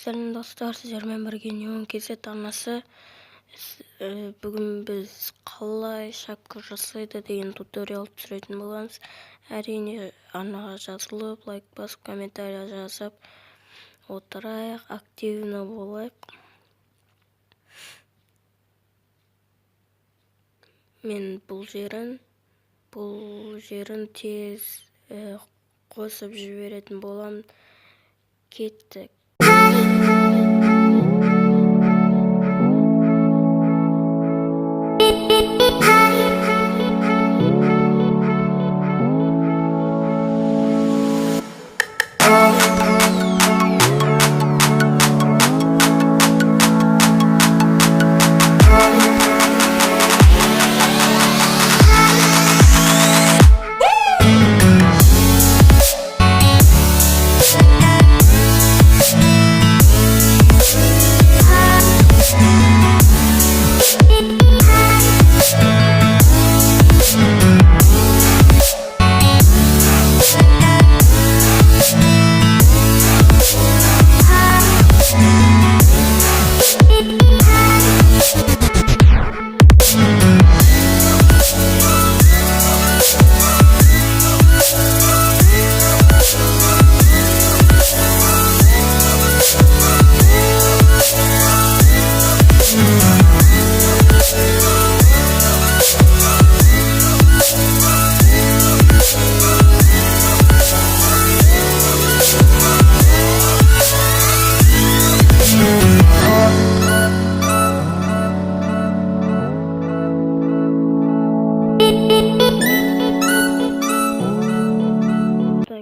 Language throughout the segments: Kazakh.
Сәлем достар, сіздермен бірге Неон Кезет арнасы. Бүгін біз қалай шапка жасайды деген туториал түсіретін боламыз. Әрине арнаға жазылып, лайк басып, комментария жазып отырайық, активно болайық. Мен бұл жерін тез қосып жіберетін болам. Кеттік.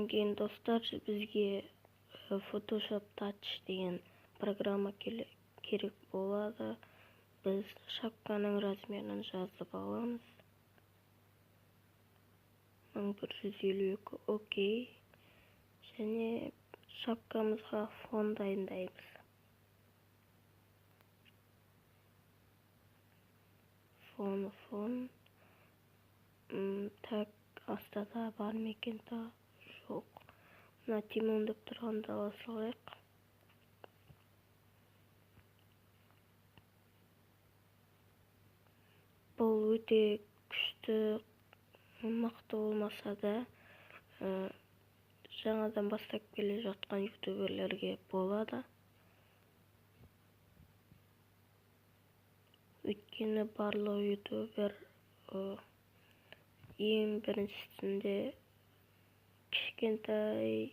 Кейін достар, бізге Photoshop Touch деген программа керек болады. Біз шапканың размерін жазып аламыз. 1152 окей. Және шапкамызға фон дайындаймыз. Фон. Так, астада бар ма екен та? Жоқ. Мына Тимон деп тұрғанда салайық. Бұл өте күшті, мықты болмаса да, жаңадан бастап келе жатқан ютуберлерге болады. Өйткені барлық ютубер ең біріншісінде кішкентай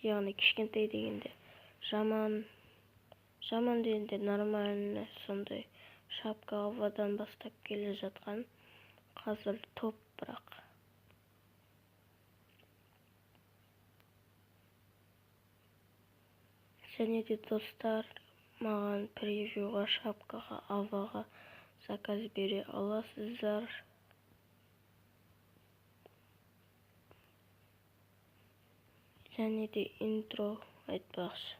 дегенде жаман дегенде нормально, сондай шапка авадан бастап келе жатқан қазір топ бірақ. Және де достар, маған превьюға, шапкаға, аваға заказ бере аласыздар. Және де интро айтпақшы.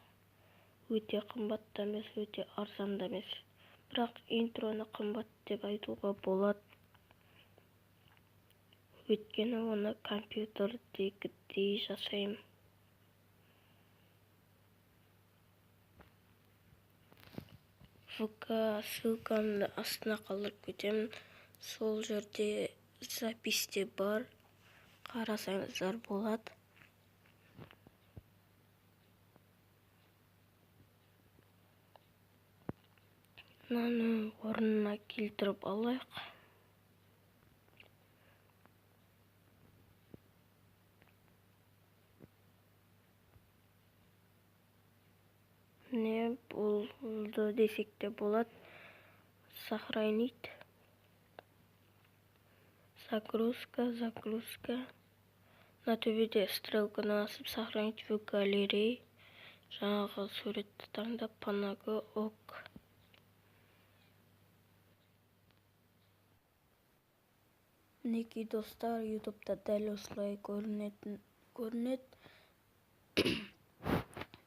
Өте қымбат та емес, өте арзан да емес. Бірақ интроны қымбат деп айтуға болады. Өйткені оны компьютердегідей жасаймын. ВК ссылкамды астына қалдырып кетемін. Сол жерде записьте бар. Қарасаңыздар болады. Мынаны орнына келтіріп алайық. Не болды десек те болады. Сохранить. Загрузка. На төбеде стрелканы басып, сохранить в галерее. Жаңағы суретті таңдап, панагы ок. Мінекей достар, ютубта дәл осылай көрінеді.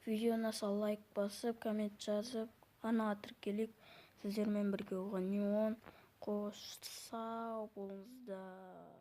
Видеоны лайк басып, коммент жазып, арнаға тіркелейік. Сіздермен бірге болған Неон. Қош сау болыңыздар.